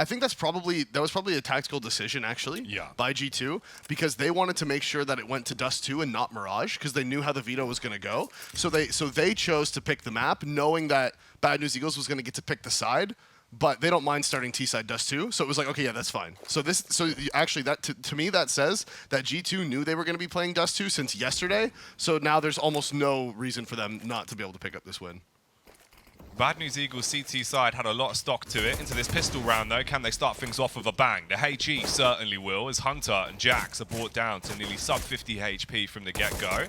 I think that was probably a tactical decision actually by G2 because they wanted to make sure that it went to Dust 2 and not Mirage because they knew how the veto was going to go. So they chose to pick the map knowing that Bad News Eagles was going to get to pick the side, but they don't mind starting T-side Dust 2. So it was like, okay, yeah, that's fine. So actually that to me that says that G2 knew they were going to be playing Dust 2 since yesterday. So now there's almost no reason for them not to be able to pick up this win. Bad News Eagles CT side had a lot of stock to it. Into this pistol round, though, can they start things off with a bang? The HE certainly will, as Hunter and Jax are brought down to nearly sub 50 HP from the get-go.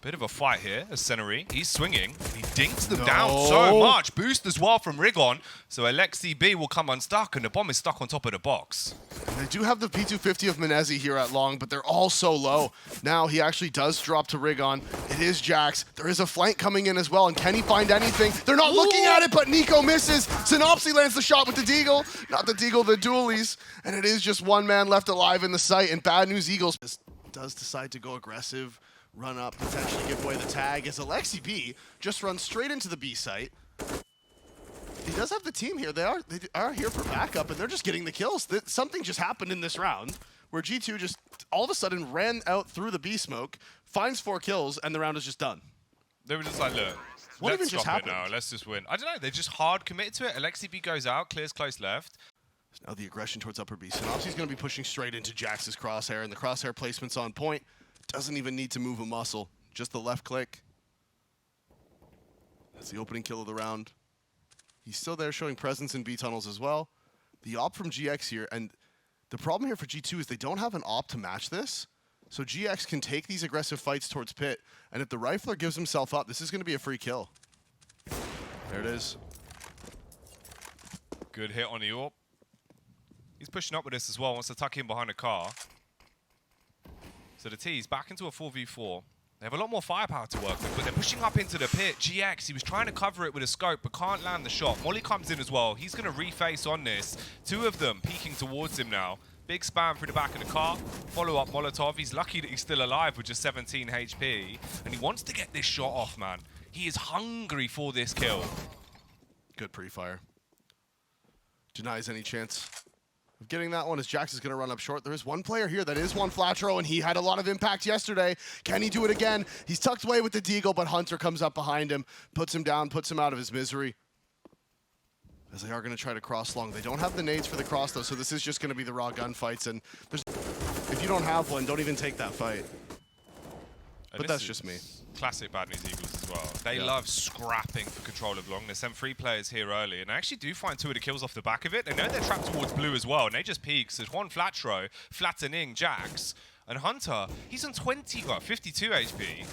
Bit of a fight here as Seneri. He's swinging. He dinks them down so much. Boost as well from Rigon. So Alexi B will come unstuck, and the bomb is stuck on top of the box. They do have the P250 of Monesi here at long, but they're all so low. Now he actually does drop to Rigon. It is Jax. There is a flank coming in as well, and can he find anything? They're not looking at it, but NIKO misses. Synopsy lands the shot with the Deagle. Not the Deagle, the dualies. And it is just one man left alive in the site, and Bad News Eagles does decide to go aggressive. Run up, potentially give away the tag as Alexi B just runs straight into the B site. He does have the team here. They are here for backup, and they're just getting the kills. Something just happened in this round where G2 just all of a sudden ran out through the B smoke, finds 4 kills, and the round is just done. They were just like, look, let's stop it now. Let's just win. I don't know. They just hard committed to it. Alexi B goes out, clears close left. Now the aggression towards upper B. Synopsy's going to be pushing straight into Jax's crosshair, and the crosshair placement's on point. Doesn't even need to move a muscle, just the left click. That's the opening kill of the round. He's still there showing presence in B tunnels as well. The op from GX here, and the problem here for G2 is they don't have an op to match this. So GX can take these aggressive fights towards pit, and if the rifler gives himself up, this is going to be a free kill. There it is. Good hit on the AWP. He's pushing up with this as well, wants to tuck in behind the car. So the T's back into a 4v4. They have a lot more firepower to work with, but they're pushing up into the pit. GX, he was trying to cover it with a scope, but can't land the shot. Molly comes in as well. He's going to reface on this. 2 of them peeking towards him now. Big spam through the back of the car. Follow-up Molotov. He's lucky that he's still alive with just 17 HP. And he wants to get this shot off, man. He is hungry for this kill. Good pre-fire. Denies any chance of getting that one as Jax is going to run up short. There is one player here that is one Flatro, and he had a lot of impact yesterday. Can he do it again? He's tucked away with the Deagle, but Hunter comes up behind him, puts him down, puts him out of his misery. As they are going to try to cross long. They don't have the nades for the cross, though, so this is just going to be the raw gunfights. And if you don't have one, don't even take that fight. But that's just me. Classic Bad News Eagles as well. They love scrapping for control of long. They send 3 players here early, and they actually do find 2 of the kills off the back of it. They know they're trapped towards blue as well, and they just peek. So there's one Flatro, flattening Jax, and Hunter, he's on 52 HP.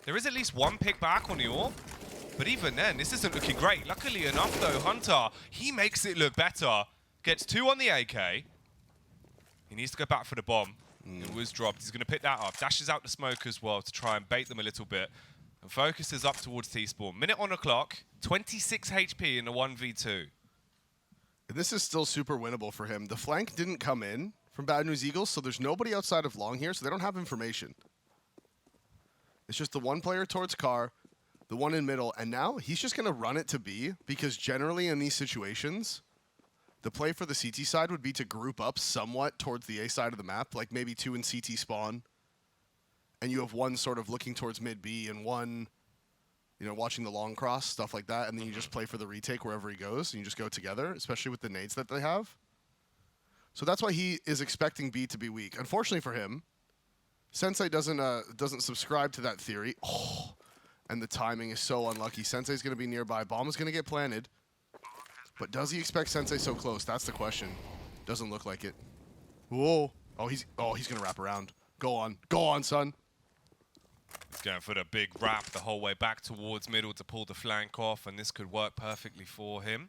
There is at least 1 pick back on the AWP, but even then, this isn't looking great. Luckily enough, though, Hunter, he makes it look better. Gets 2 on the AK. He needs to go back for the bomb. It was dropped. He's going to pick that up. Dashes out the smoke as well to try and bait them a little bit. And focuses up towards T-spawn. Minute on the clock. 26 HP in a 1v2. This is still super winnable for him. The flank didn't come in from Bad News Eagles, so there's nobody outside of long here, so they don't have information. It's just the one player towards car, the one in middle, and now he's just going to run it to B, because generally in these situations, the play for the CT side would be to group up somewhat towards the A side of the map, like maybe 2 in CT spawn, and you have one sort of looking towards mid B and one, you know, watching the long cross, stuff like that, and then you just play for the retake wherever he goes, and you just go together, especially with the nades that they have. So that's why he is expecting B to be weak. Unfortunately for him, Sensei doesn't subscribe to that theory. Oh, and the timing is so unlucky. Sensei's going to be nearby. Bomb is going to get planted. But does he expect Sensei so close? That's the question. Doesn't look like it. Whoa. Oh, he's going to wrap around. Go on, son. He's going for the big wrap the whole way back towards middle to pull the flank off, and this could work perfectly for him.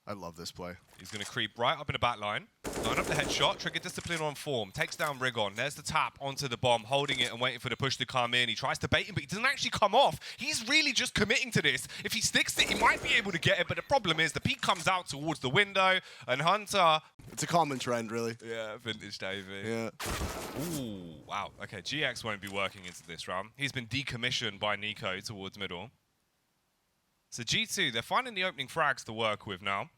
I love this play. He's going to creep right up in the back line. Line up the headshot. Trigger discipline on form. Takes down Rigon. There's the tap onto the bomb, holding it and waiting for the push to come in. He tries to bait him, but he doesn't actually come off. He's really just committing to this. If he sticks it, he might be able to get it, but the problem is the peak comes out towards the window, and Hunter... It's a common trend, really. Yeah, vintage Davey. Yeah. Ooh, wow. Okay, GX won't be working into this round. He's been decommissioned by NIKO towards middle. So G2, they're finding the opening frags to work with now.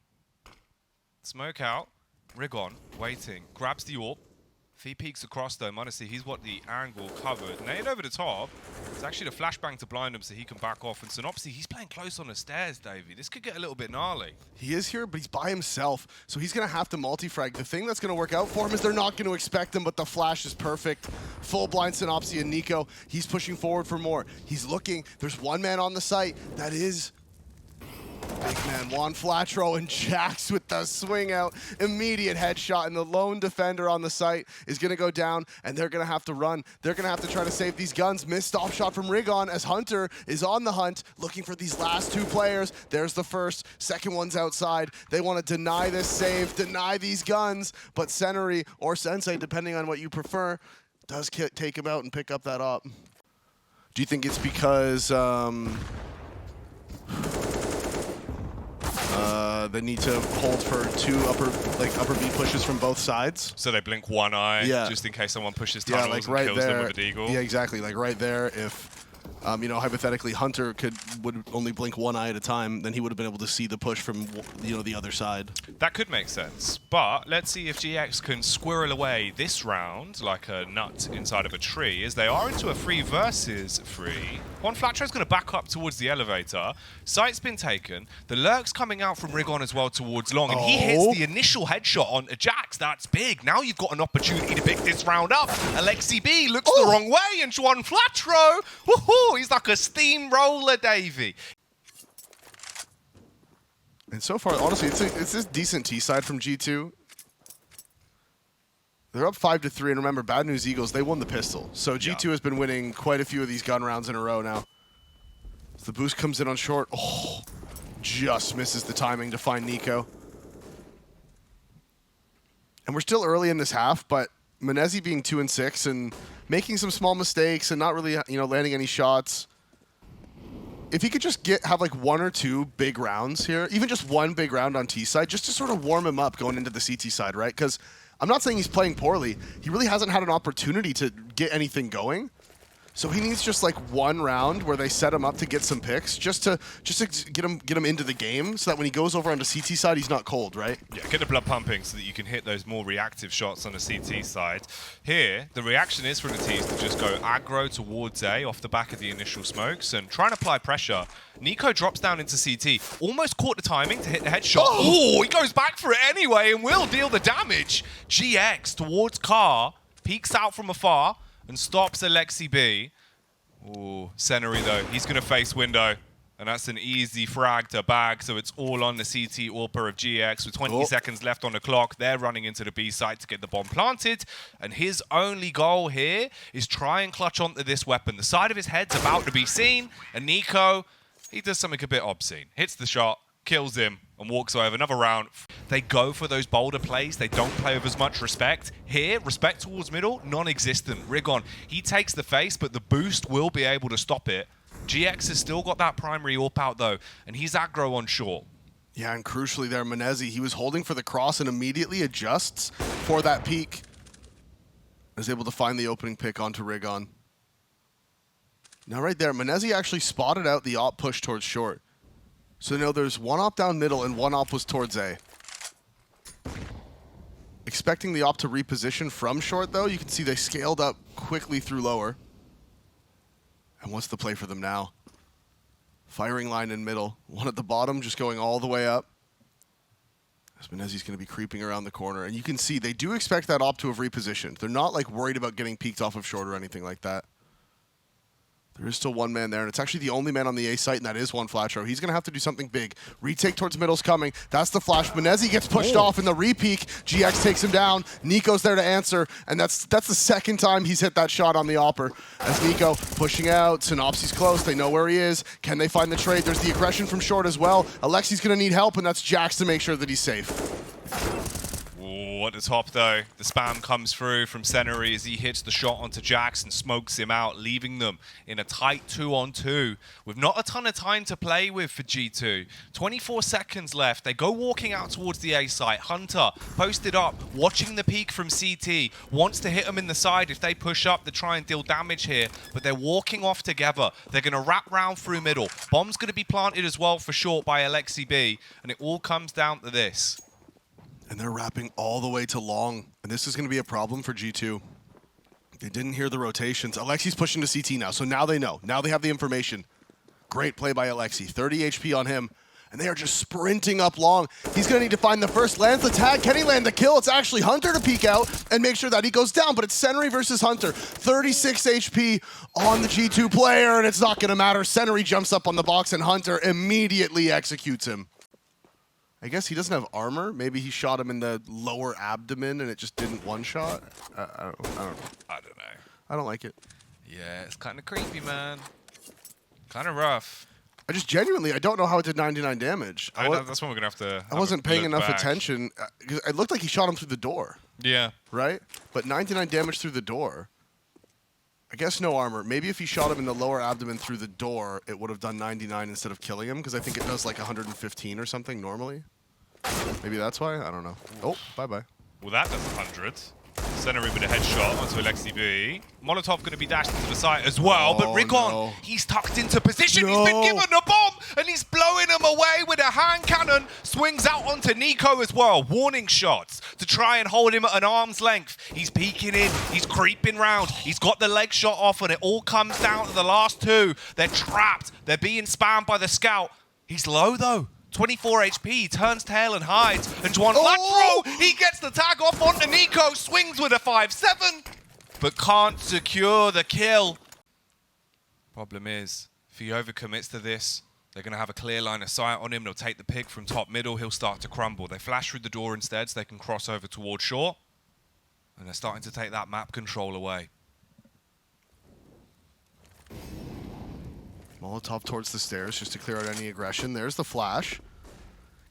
Smoke out. Rigon, waiting, grabs the AWP. If he peeks across though, monesi, he's got the angle covered. Nade over the top. It's actually the flashbang to blind him so he can back off. And Synopsy, he's playing close on the stairs, Davey. This could get a little bit gnarly. He is here, but he's by himself, so he's going to have to multi-frag. The thing that's going to work out for him is they're not going to expect him, but the flash is perfect. Full blind Synopsy and NIKO. He's pushing forward for more. He's looking. There's one man on the site. That is big man Juan Flatro, and Jax with the swing out. Immediate headshot, and the lone defender on the site is going to go down, and they're going to have to run. They're going to have to try to save these guns. Missed off shot from Rigon as Hunter is on the hunt, looking for these last two players. There's the first. Second one's outside. They want to deny this save, deny these guns, but Seneri or Sensei, depending on what you prefer, does take him out and pick up that op. Do you think it's because they need to hold for two upper B pushes from both sides? So they blink one eye, just in case someone pushes tunnels and kills them with a deagle? Yeah, exactly. Like right there, if you know, hypothetically Hunter would only blink one eye at a time, then he would have been able to see the push from, you know, the other side. That could make sense, but let's see if GX can squirrel away this round like a nut inside of a tree, as they are into a 3 versus 3. Juan Flatro's going to back up towards the elevator. Site's been taken. The lurk's coming out from Rigon as well towards long, and he hits the initial headshot on Jax. That's big. Now you've got an opportunity to pick this round up. Alexi B looks the wrong way, and Juan Flatro, woohoo, he's like a steamroller, Davey. And so far, honestly, it's this decent T side from G2. They're up 5-3, and remember, Bad News Eagles, they won the pistol. So G2 has been winning quite a few of these gun rounds in a row now. So the boost comes in on short. Oh, just misses the timing to find NIKO. And we're still early in this half, but monesi being 2-6 and making some small mistakes and not really, you know, landing any shots. If he could just have like 1 or 2 big rounds here, even just one big round on T side, just to sort of warm him up going into the CT side, right? Because I'm not saying he's playing poorly. He really hasn't had an opportunity to get anything going. So he needs just like one round where they set him up to get some picks, just to get him into the game, so that when he goes over on the CT side, he's not cold, right? Yeah, get the blood pumping so that you can hit those more reactive shots on the CT side. Here, the reaction is for the T's to just go aggro towards A off the back of the initial smokes and try and apply pressure. NIKO drops down into CT, almost caught the timing to hit the headshot. Oh, he goes back for it anyway and will deal the damage. GX towards Car, peeks out from afar, and stops Alexi B. Ooh, Seneri though, he's going to face window. And that's an easy frag to bag, so it's all on the CT AWPer of GX with 20 seconds left on the clock. They're running into the B site to get the bomb planted. And his only goal here is try and clutch onto this weapon. The side of his head's about to be seen, and NIKO, he does something a bit obscene. Hits the shot, kills him, and walks away with another round. They go for those bolder plays. They don't play with as much respect. Here, respect towards middle, non-existent. Rigon, he takes the face, but the boost will be able to stop it. GX has still got that primary AWP out, though, and he's aggro on short. Yeah, and crucially there, monesi, he was holding for the cross and immediately adjusts for that peak. Is able to find the opening pick onto Rigon. Now right there, monesi actually spotted out the op push towards short. So now there's one op down middle and one op was towards A. Expecting the op to reposition from short, though, you can see they scaled up quickly through lower. And what's the play for them now? Firing line in middle. One at the bottom, just going all the way up. monesi's going to be creeping around the corner. And you can see they do expect that op to have repositioned. They're not like worried about getting peeked off of short or anything like that. There is still one man there, and it's actually the only man on the A site, and that is Juan Flatro. He's going to have to do something big. Retake towards middle's coming. That's the flash. monesi gets pushed off in the re-peek. GX takes him down. NIKO's there to answer, and that's the second time he's hit that shot on the AWPer. As NIKO pushing out. Synopsy's close. They know where he is. Can they find the trade? There's the aggression from short as well. Alexi's going to need help, and that's Jax to make sure that he's safe. At the top, though, the spam comes through from Seneri as he hits the shot onto Jax and smokes him out, leaving them in a tight 2-on-2 with not a ton of time to play with for G2. 24 seconds left. They go walking out towards the A site. Hunter posted up, watching the peak from CT, wants to hit them in the side if they push up to try and deal damage here, but they're walking off together. They're going to wrap round through middle. Bomb's going to be planted as well for short by Alexi B, and it all comes down to this. And they're wrapping all the way to long. And this is going to be a problem for G2. They didn't hear the rotations. Alexi's pushing to CT now, so now they know. Now they have the information. Great play by Alexi. 30 HP on him. And they are just sprinting up long. He's going to need to find the first. Lands the tag. Can he land the kill? It's actually Hunter to peek out and make sure that he goes down. But it's Senri versus Hunter. 36 HP on the G2 player, and it's not going to matter. Senri jumps up on the box, and Hunter immediately executes him. I guess he doesn't have armor. Maybe he shot him in the lower abdomen, and it just didn't one-shot. I don't know. I don't like it. Yeah, it's kind of creepy, man. Kind of rough. I just genuinely, I don't know how it did 99 damage. That's what we're going to have to I wasn't paying enough attention. It looked like he shot him through the door. Yeah. Right? But 99 damage through the door. I guess no armor. Maybe if he shot him in the lower abdomen through the door, it would have done 99 instead of killing him, because I think it does like 115 or something normally. Maybe that's why? I don't know. Oh, bye-bye. Well, that does 100. Senri with a headshot onto Alexi B. Molotov going to be dashed into the site as well, but Rigon, he's tucked into position. He's been given a bomb, and he's blowing him away with a hand cannon. Swings out onto NIKO as well. Warning shots to try and hold him at an arm's length. He's peeking in. He's creeping round. He's got the leg shot off, and it all comes down to the last two. They're trapped. They're being spammed by the scout. He's low, though. 24 HP, he turns tail and hides. And Juan flat throw, he gets the tag off onto NIKO, swings with a 5-7, but can't secure the kill. Problem is, if he overcommits to this, they're going to have a clear line of sight on him. They'll take the pick from top middle. He'll start to crumble. They flash through the door instead so they can cross over towards shore. And they're starting to take that map control away. Molotov towards the stairs just to clear out any aggression. There's the flash.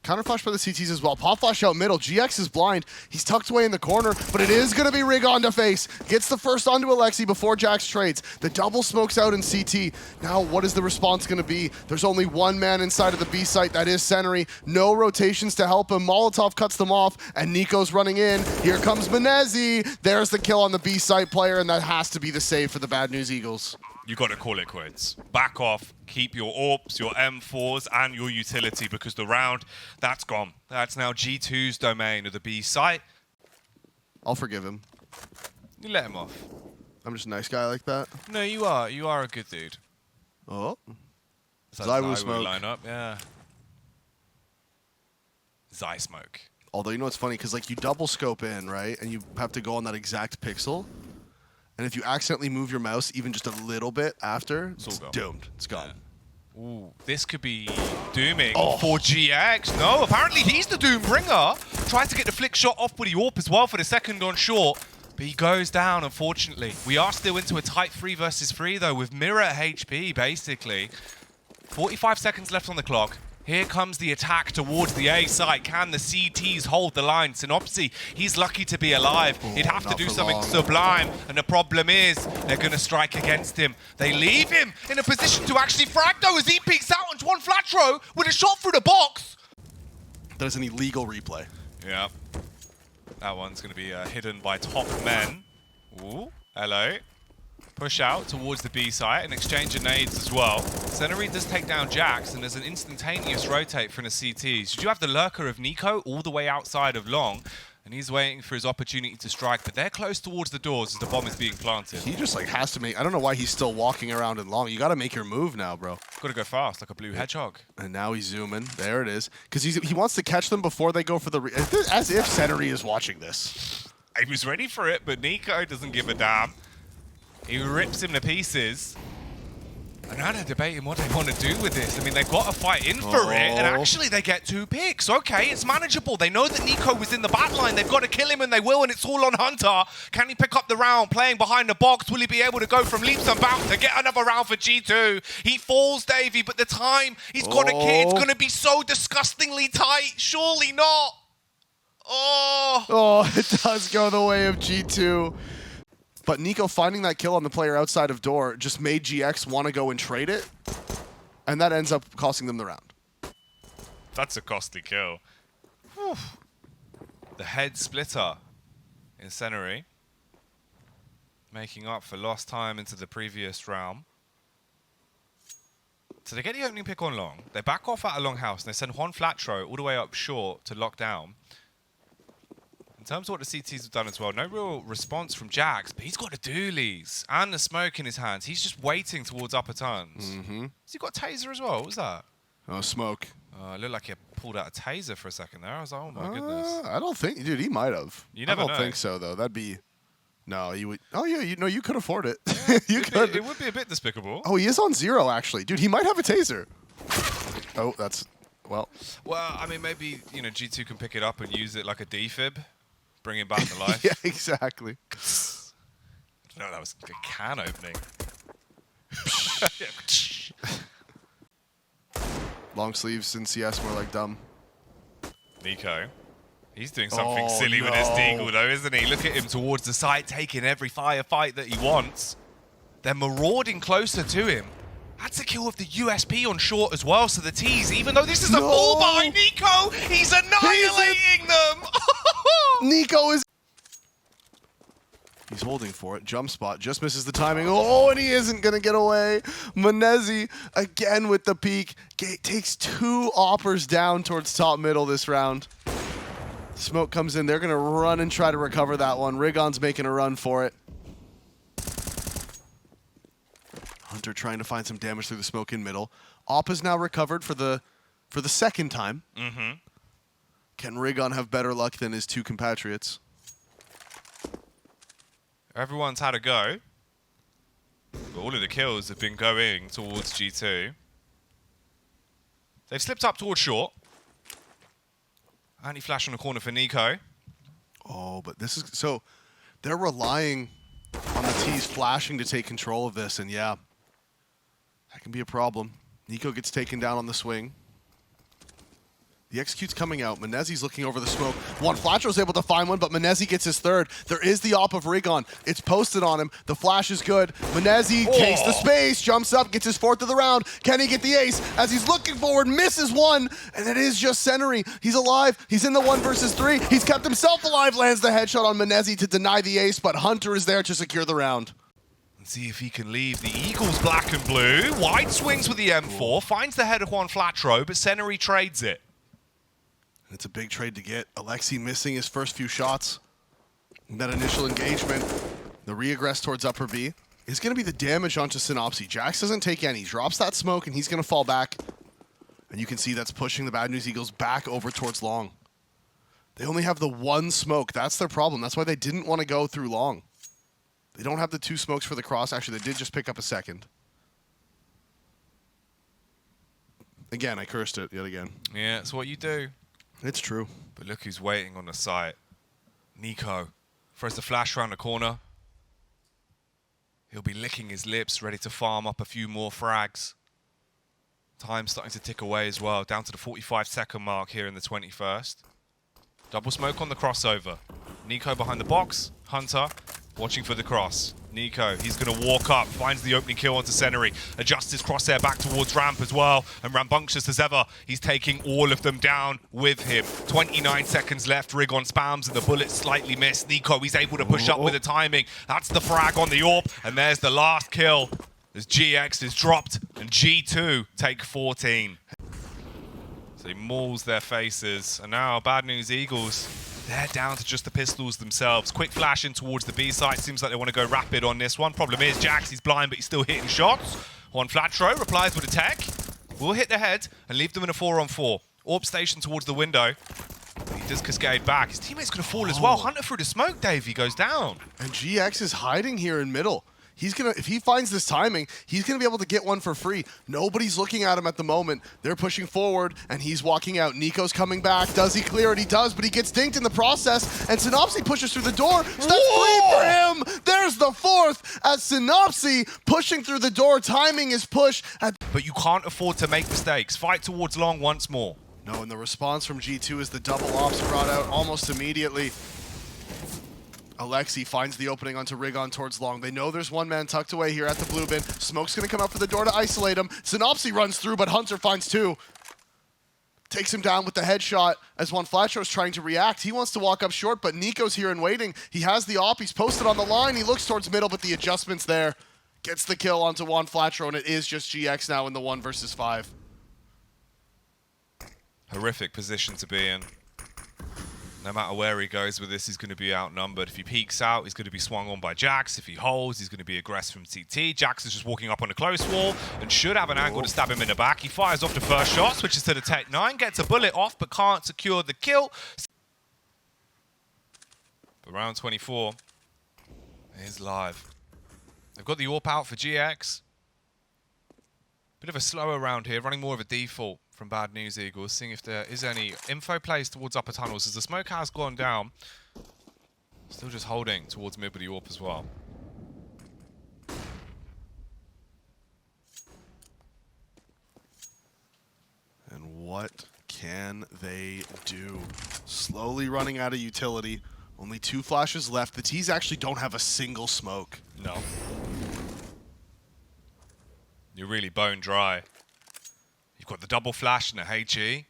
Counter flash by the CTs as well. Pop flash out middle. GX is blind. He's tucked away in the corner, but it is going to be Rigon to face. Gets the first onto Alexi before Jax trades. The double smokes out in CT. Now, what is the response going to be? There's only one man inside of the B site. That is Senri. No rotations to help him. Molotov cuts them off, and NIKO's running in. Here comes Monesi. There's the kill on the B site player, and that has to be the save for the Bad News Eagles. You got to call it quits. Back off. Keep your AWPs, your M4s, and your utility, because the round, that's gone. That's now G2's domain of the B site. I'll forgive him. You let him off. I'm just a nice guy like that. No, you are. You are a good dude. Oh. Zywu smoke. Line up, yeah. Zy smoke. Although, you know what's funny? Because, like, you double scope in, right? And you have to go on that exact pixel. And if you accidentally move your mouse even just a little bit after, it's doomed. It's gone. Yeah. Ooh, this could be dooming for GX. No, apparently he's the doom bringer. Tries to get the flick shot off with the AWP as well for the second on short. But he goes down, unfortunately. We are still into a tight 3 versus 3, though, with mirror HP, basically. 45 seconds left on the clock. Here comes the attack towards the A site. Can the CTs hold the line? Synopsy, he's lucky to be alive. He'd have to do something sublime. And the problem is, they're going to strike against him. They leave him in a position to actually frag, though, as he peeks out on one flat throw with a shot through the box. That is an illegal replay. Yeah. That one's going to be hidden by top men. Ooh, hello. Push out towards the B site and exchange of nades as well. Senri does take down Jax, and there's an instantaneous rotate from the CTs. You do have the lurker of NIKO all the way outside of long, and he's waiting for his opportunity to strike, but they're close towards the doors as the bomb is being planted. He just like has to make, I don't know why he's still walking around in long. You got to make your move now, bro. Got to go fast, like a blue hedgehog. And now he's zooming. There it is. Because he wants to catch them before they go for the, as if Senri is watching this. He was ready for it, but NIKO doesn't give a damn. He rips him to pieces. And now they're debating what they want to do with this. I mean, they've got to fight in for it, and actually they get 2 picks. Okay, it's manageable. They know that NIKO was in the back line. They've got to kill him, and they will, and it's all on Hunter. Can he pick up the round playing behind the box? Will he be able to go from leaps and bounds to get another round for G2? He falls, Davey, but the time he's got a kid, it's going to be so disgustingly tight. Surely not. Oh, it does go the way of G2. But NIKO finding that kill on the player outside of door just made GX want to go and trade it. And that ends up costing them the round. That's a costly kill. Whew. The head splitter in Senri. Making up for lost time into the previous round. So they get the opening pick on long. They back off at a long house and they send Juan flat throw all the way up short to lock down. In terms of what the CTs have done as well, no real response from Jax, but he's got the dualies and the smoke in his hands. He's just waiting towards upper turns. Has he got a taser as well? What was that? Oh, smoke. It looked like he pulled out a taser for a second there. I was like, oh my goodness. I don't think, dude, he might have. You never I don't know. think so, though. That'd be, no, you would, oh yeah, you could afford it. Yeah, you could. It would be a bit despicable. Oh, he is on 0, actually. Dude, he might have a taser. Oh, that's, well. Well, I mean, maybe, you know, G2 can pick it up and use it like a defib, bring it back to life. Yeah, exactly. No, that was a can opening. Long sleeves in CS, more like dumb. NIKO. He's doing something silly with his deagle, though, isn't he? Look at him towards the site, taking every firefight that he wants. They're marauding closer to him. That's a kill of the USP on short as well, so the T's, even though this is a fall by NIKO, he's annihilating them! NIKO is... He's holding for it. Jump spot. Just misses the timing. Oh, and he isn't going to get away. Monesi again with the peek. Gate takes 2 oppers down towards top middle this round. Smoke comes in. They're going to run and try to recover that one. Rigon's making a run for it. Hunter trying to find some damage through the smoke in middle. Op is now recovered for the second time. Can Rigon have better luck than his 2 compatriots? Everyone's had a go. But all of the kills have been going towards G2. They've slipped up towards short. Anti-flash on the corner for NIKO. Oh, but this is... So, they're relying on the T's flashing to take control of this, and yeah, that can be a problem. NIKO gets taken down on the swing. The execute's coming out. Monesi's looking over the smoke. Flatro's able to find one, but Monesi gets his 3rd. There is the op of Rigon. It's posted on him. The flash is good. Monesi takes the space, jumps up, gets his 4th of the round. Can he get the ace? As he's looking forward, misses one, and it is just Sennery. He's alive. He's in the 1 versus 3. He's kept himself alive, lands the headshot on Monesi to deny the ace, but Hunter is there to secure the round. Let's see if he can leave the Eagles black and blue. Wide swings with the M4, finds the head of Flatro, but Sennery trades it. It's a big trade to get. Alexi missing his first few shots. In that initial engagement, the re-aggress towards upper B is going to be the damage onto Synopsy. Jax doesn't take any. He drops that smoke, and he's going to fall back. And you can see that's pushing the Bad News Eagles back over towards long. They only have the 1 smoke. That's their problem. That's why they didn't want to go through long. They don't have the 2 smokes for the cross. Actually, they did just pick up a 2nd. Again, I cursed it yet again. Yeah, it's what you do. It's true. But look who's waiting on the site. NIKO throws the flash around the corner. He'll be licking his lips, ready to farm up a few more frags. Time starting to tick away as well, down to the 45-second mark here in the 21st. Double smoke on the crossover. NIKO behind the box. Hunter watching for the cross. NIKO, he's going to walk up, finds the opening kill onto Sennery, adjusts his crosshair back towards Ramp as well, and rambunctious as ever, he's taking all of them down with him. 29 seconds left, Rigon spams, and the bullet slightly missed. NIKO, he's able to push up with the timing. That's the frag on the AWP, and there's the last kill as GX is dropped, and G2 take 14. So he mauls their faces, and now Bad News Eagles, they're down to just the pistols themselves. Quick flash in towards the B site. Seems like they want to go rapid on this one. Problem is, Jax, he's blind, but he's still hitting shots. Flatro replies with a tech. Will hit the head and leave them in a 4-on-4. AWP station towards the window. He does cascade back. His teammate's going to fall as well. Hunter through the smoke, Dave. He goes down. And GX is hiding here in middle. He's gonna, if he finds this timing, he's gonna be able to get one for free. Nobody's looking at him at the moment. They're pushing forward, and he's walking out. NIKO's coming back. Does he clear it? He does, but he gets dinked in the process, and Synopsy pushes through the door. So that's 3 for him. There's the 4th, as Synopsy pushing through the door. Timing is push. But you can't afford to make mistakes. Fight towards long once more. No, and the response from G2 is the double ops brought out almost immediately. Alexi finds the opening onto Rigon towards long. They know there's 1 man tucked away here at the blue bin. Smoke's going to come out for the door to isolate him. Synopsy runs through, but Hunter finds 2. Takes him down with the headshot as Flatro's trying to react. He wants to walk up short, but NIKO's here and waiting. He has the op. He's posted on the line. He looks towards middle, but the adjustment's there. Gets the kill onto Flatro, and it is just GX now in the 1 versus 5. Horrific position to be in. No matter where he goes with this, he's going to be outnumbered. If he peeks out, he's going to be swung on by Jax. If he holds, he's going to be aggressive from CT. Jax is just walking up on a close wall and should have an angle to stab him in the back. He fires off the first shot, switches to the Tech 9, gets a bullet off, but can't secure the kill. But round 24 is live. They've got the AWP out for GX. Bit of a slower round here, running more of a default from Bad News Eagles, seeing if there is any info plays towards upper tunnels as the smoke has gone down. Still just holding towards mid with the AWP as well. And what can they do? Slowly running out of utility. Only 2 flashes left. The T's actually don't have a single smoke. No. You're really bone dry. You've got the double flash and the HE.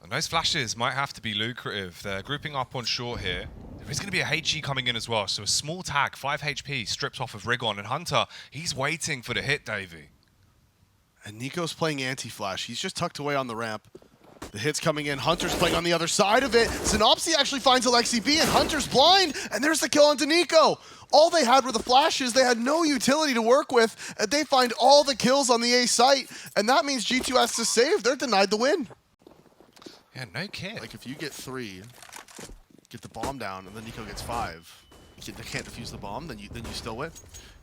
And those flashes might have to be lucrative. They're grouping up on short here. There is going to be a HE coming in as well. So a small tag, 5 HP, stripped off of Rigon. And Hunter, he's waiting for the hit, Davey. And NIKO's playing anti-flash. He's just tucked away on the ramp. The hit's coming in. Hunter's playing on the other side of it. Synopsy actually finds Alexi B, and Hunter's blind. And there's the kill onto NIKO. All they had were the flashes. They had no utility to work with. And they find all the kills on the A site. And that means G2 has to save. They're denied the win. Yeah, no kid. Like, if you get 3, get the bomb down, and then NIKO gets 5, they can't defuse the bomb, then you still win.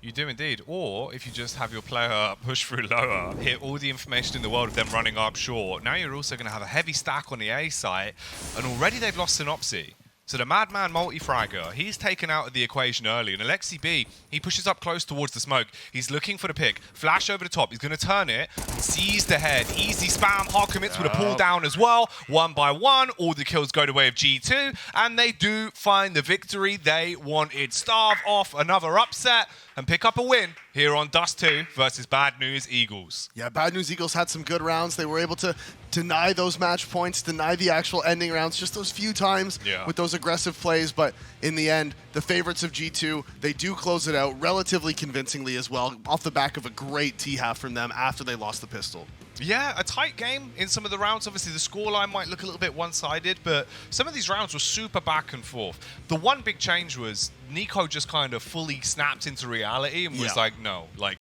You do indeed. Or if you just have your player push through lower, hit all the information in the world of them running up short, now you're also going to have a heavy stack on the A site, and already they've lost Synopsy. So the Madman multi-fragger, he's taken out of the equation early, and Alexi B, he pushes up close towards the smoke. He's looking for the pick. Flash over the top. He's going to turn it, seize the head. Easy spam. Hard commits with a pull down as well. 1 by 1. All the kills go the way of G2, and they do find the victory they wanted. Starve off another upset and pick up a win here on Dust 2 versus Bad News Eagles. Yeah, Bad News Eagles had some good rounds. They were able to deny those match points, deny the actual ending rounds just those few times with those aggressive plays. But in the end, the favorites of G2, they do close it out relatively convincingly as well, off the back of a great T-half from them after they lost the pistol. Yeah, a tight game in some of the rounds. Obviously, the scoreline might look a little bit one-sided, but some of these rounds were super back and forth. The one big change was NIKO just kind of fully snapped into reality and was like, no, like,